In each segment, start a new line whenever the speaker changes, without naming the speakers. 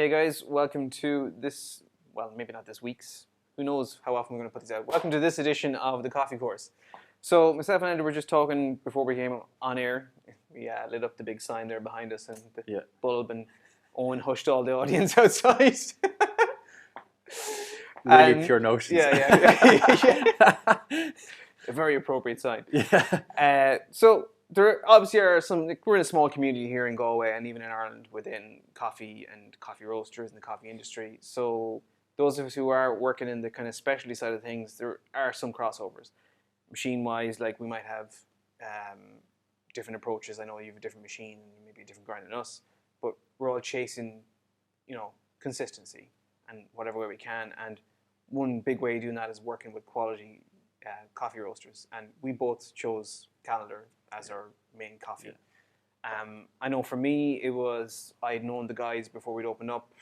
Hey guys, welcome to this, well, maybe not this week's, who knows how often we're going to put these out. Welcome to this edition of the Coffee Course. So myself and Andrew were just talking before we came on air. We lit up the big sign there behind us and the bulb, and Owen hushed all the audience outside.
Really pure notions.
Yeah. A very appropriate sign.
Yeah.
So there obviously are some, we're in a small community here in Galway and even in Ireland within coffee and coffee roasters and the coffee industry. So those of us who are working in the kind of specialty side of things, there are some crossovers. Machine-wise, like we might have different approaches. I know you have a different machine and maybe a different grind than us, but we're all chasing, consistency and whatever way we can. And one big way of doing that is working with quality coffee roasters. And we both chose Calendar as our main coffee. Yeah. I know for me, it was, I had known the guys before we'd opened up.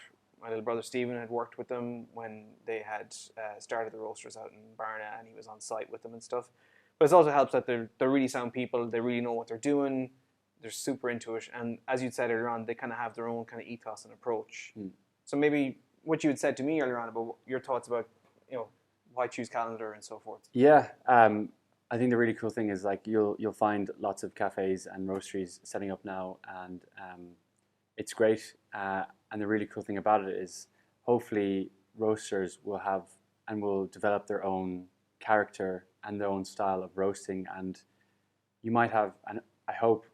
My little brother Stephen had worked with them when they had started the roasters out in Barna, and he was on site with them and stuff. But it also helps that they're really sound people. They really know what they're doing. They're super into it. And as you'd said earlier on, they kind of have their own kind of ethos and approach. So maybe what you had said to me earlier on about your thoughts about, why choose Calendar and so forth.
Yeah. I think the really cool thing is like you'll find lots of cafes and roasteries setting up now, and it's great. And the really cool thing about it is hopefully roasters will have and will develop their own character and their own style of roasting. And you might have, and I hope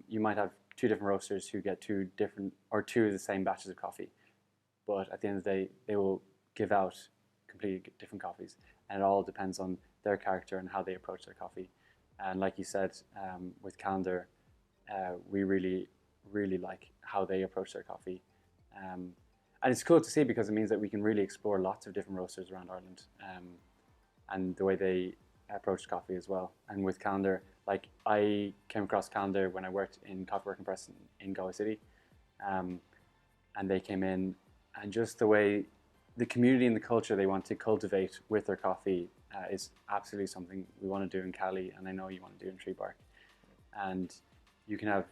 you might have two different roasters who get two of the same batches of coffee, but at the end of the day they will give out completely different coffees, and it all depends on their character and how they approach their coffee. And like you said, with Calendar, we really like how they approach their coffee, and it's cool to see because it means that we can really explore lots of different roasters around Ireland, and the way they approach coffee as well. And with Calendar, like I came across Calendar when I worked in Coffee Working Press in Galway City, and they came in, and just the way the community and the culture they want to cultivate with their coffee is absolutely something we want to do in Cali, and I know you want to do in Treebark. And you can have,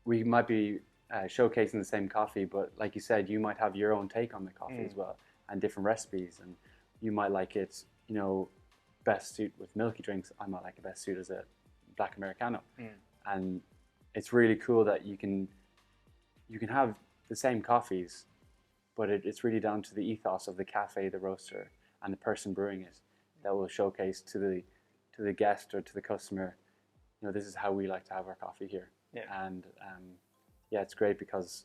we might be showcasing the same coffee, but like you said, you might have your own take on the coffee as well, and different recipes, and you might like it, best suit with milky drinks. I might like it best suit as a black Americano. And it's really cool that you can have the same coffees, but it's really down to the ethos of the cafe, the roaster, and the person brewing it that will showcase to the guest or to the customer, this is how we like to have our coffee here.
Yeah.
And it's great because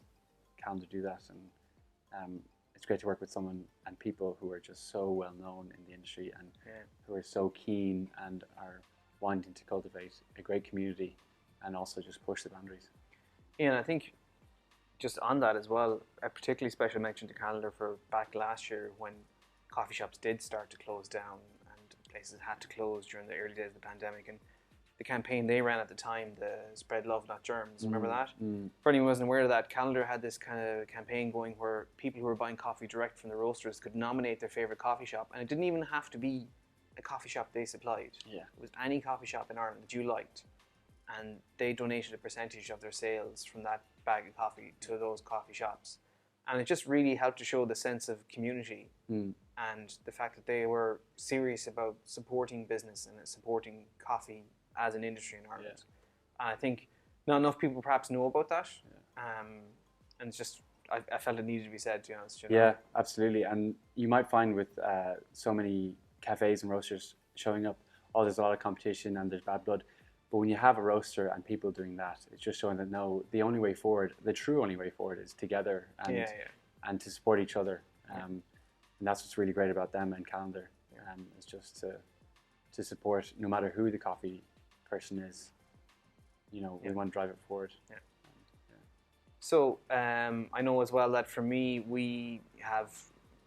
Calendar do that, and it's great to work with someone and people who are just so well known in the industry and who are so keen and are wanting to cultivate a great community and also just push the boundaries.
Yeah, and I think just on that as well, a particularly special mention to Calendar for back last year when coffee shops did start to close down and places had to close during the early days of the pandemic. And the campaign they ran at the time, the Spread Love Not Germs, remember that? For anyone who wasn't aware of that, Calendar had this kind of campaign going where people who were buying coffee direct from the roasters could nominate their favourite coffee shop, and it didn't even have to be a coffee shop they supplied.
Yeah.
It was any coffee shop in Ireland that you liked, and they donated a percentage of their sales from that bag of coffee to those coffee shops. And it just really helped to show the sense of community and the fact that they were serious about supporting business and supporting coffee as an industry in Ireland. And I think not enough people perhaps know about that. And it's just, I felt it needed to be said, to be honest.
Yeah, absolutely. And you might find with so many cafes and roasters showing up, there's a lot of competition and there's bad blood. But when you have a roaster and people doing that, it's just showing that no, the only way forward, the true only way forward is together and to support each other. And that's what's really great about them and Calendar. It's just to support no matter who the coffee person is. We want to drive it forward.
Yeah. So I know as well that for me, we have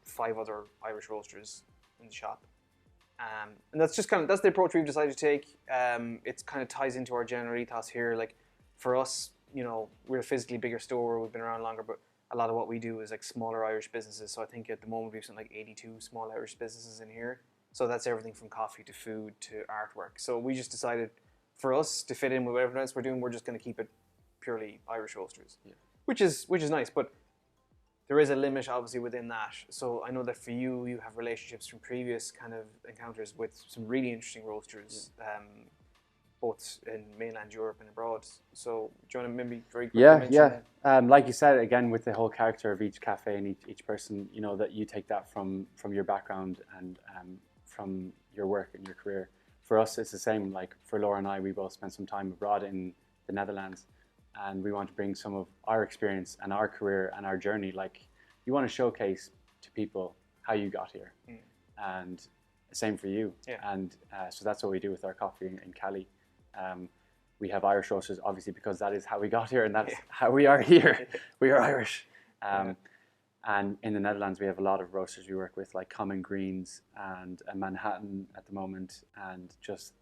5 other Irish roasters in the shop. And that's just that's the approach we've decided to take. It's kind of ties into our general ethos here. Like for us, we're a physically bigger store. We've been around longer, but a lot of what we do is like smaller Irish businesses. So I think at the moment we've something like 82 small Irish businesses in here. So that's everything from coffee to food to artwork. So we just decided for us to fit in with whatever else we're doing, we're just going to keep it purely Irish roasters, which is nice. But there is a limit obviously within that. So I know that for you, you have relationships from previous kind of encounters with some really interesting roasters, both in mainland Europe and abroad. So do you want to maybe very quickly mention?
Like you said, again, with the whole character of each cafe and each person, you know, that you take that from your background and from your work and your career. For us, it's the same. Like for Laura and I, we both spent some time abroad in the Netherlands, and we want to bring some of our experience and our career and our journey. Like you want to showcase to people how you got here, and same for you.
Yeah.
And so that's what we do with our coffee in Cali. We have Irish roasters, obviously, because that is how we got here, and that's how we are here. We are Irish. And in the Netherlands, we have a lot of roasters we work with, like Common Greens and Manhattan at the moment. And just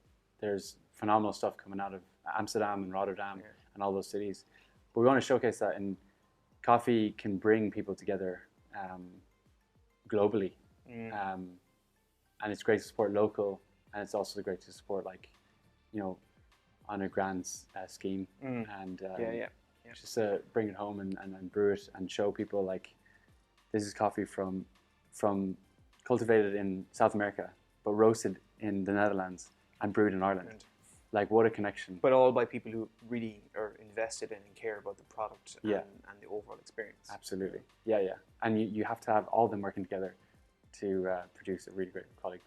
there's phenomenal stuff coming out of Amsterdam and Rotterdam and all those cities. But we want to showcase that, and coffee can bring people together globally. And it's great to support local, and it's also great to support, like, you know, on a grand scheme. And just bring it home and brew it and show people, like, this is coffee from cultivated in South America, but roasted in the Netherlands and brewed in Ireland. Like, what a connection.
But all by people who really are invested in and care about the product and the overall experience.
Absolutely. Yeah. And you have to have all of them working together to produce a really great quality.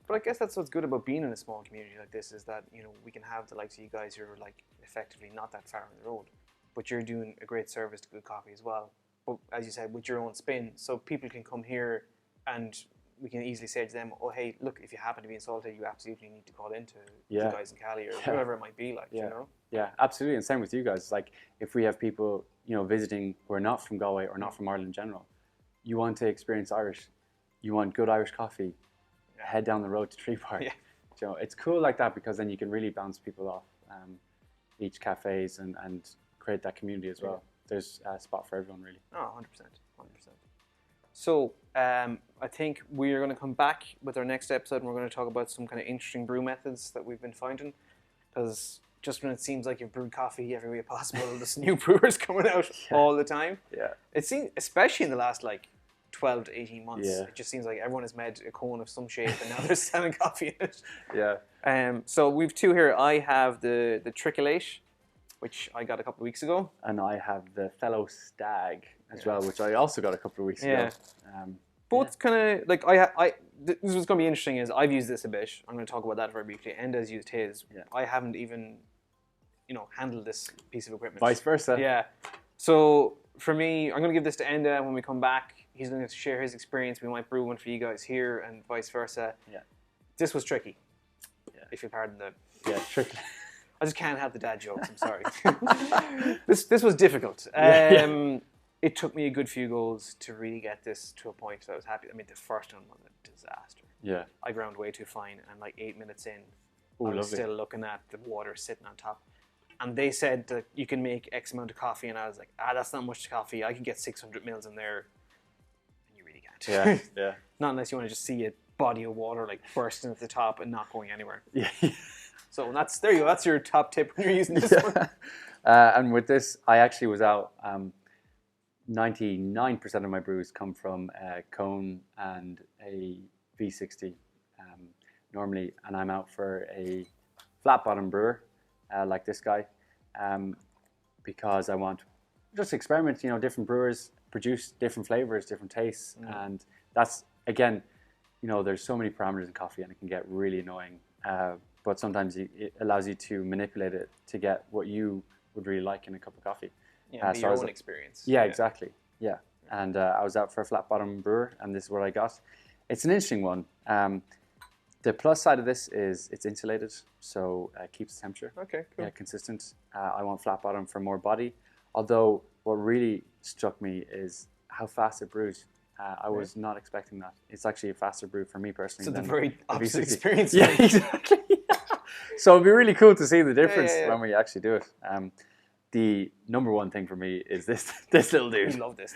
But I guess that's what's good about being in a small community like this, is that, you know, we can have the likes of you guys who are, like, effectively not that far on the road, but you're doing a great service to good coffee as well. But as you said, with your own spin, so people can come here and we can easily say to them, oh, hey, look, if you happen to be in Salted, you absolutely need to call into the guys in Cali or whatever it might be like, you know?
Yeah, absolutely. And same with you guys. It's like, if we have people, you know, visiting who are not from Galway or not from Ireland in general, you want to experience Irish, you want good Irish coffee, head down the road to Tree Park. You know, it's cool like that, because then you can really bounce people off each cafes and create that community as well. There's a spot for everyone, really.
Oh, 100%. So I think we're going to come back with our next episode, and we're going to talk about some kind of interesting brew methods that we've been finding, because just when it seems like you've brewed coffee every way possible, there's new brewers coming out all the time. It seems, especially in the last, like, 12 to 18 months, it just seems like everyone has made a cone of some shape and now they're selling coffee in it. So we've two here. I have the Tricolate, which I got a couple of weeks ago.
And I have the Fellow Stag as well, which I also got a couple of weeks ago.
Both kind of, like, this was going to be interesting is I've used this a bit. I'm going to talk about that very briefly. Enda's used his. I haven't even, you know, handled this piece of equipment.
Vice versa.
Yeah. So for me, I'm going to give this to Enda when we come back. He's going to share his experience. We might brew one for you guys here and vice versa. This was tricky. If you pardon the...
tricky.
I just can't have the dad jokes. I'm sorry. This was difficult. It took me a good few goals to really get this to a point that I was happy. I mean, the first one was a disaster. I ground way too fine, and like 8 minutes in, I was still looking at the water sitting on top. And they said that you can make X amount of coffee, and I was like, that's not much coffee. I can get 600 mils in there, and you really can't. Not unless you want to just see a body of water like bursting at the top and not going anywhere. So there you go. That's your top tip when you're using this one.
And with this, I actually was out. 99% of my brews come from a cone and a V60 normally, and I'm out for a flat bottom brewer like this guy because I want just to experiment. You know, different brewers produce different flavors, different tastes, and that's, again, you know, there's so many parameters in coffee, and it can get really annoying. But sometimes it allows you to manipulate it to get what you would really like in a cup of coffee.
Your own experience.
Exactly. And I was out for a flat bottom brewer, and this is what I got. It's an interesting one. The plus side of this is it's insulated, so it keeps the temperature consistent. I want flat bottom for more body. Although what really struck me is how fast it brews. I was not expecting that. It's actually a faster brew for me personally.
So the very opposite experience.
Exactly. So it'd be really cool to see the difference when we actually do it. The number one thing for me is this little dude.
You love this.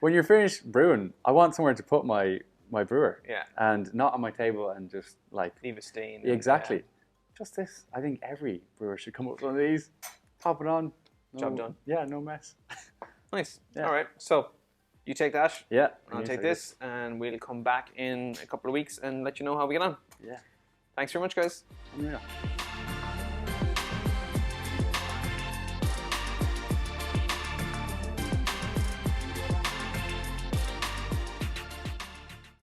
When you're finished brewing, I want somewhere to put my brewer. And not on my table and just like
leave a stain.
Exactly. Just this. I think every brewer should come up with one of these. Pop it on.
Job done.
Yeah, no mess.
Nice.
Yeah.
All right. So you take that.
Yeah.
I'll take this, and we'll come back in a couple of weeks and let you know how we get on.
Yeah.
Thanks very much, guys.
Unreal.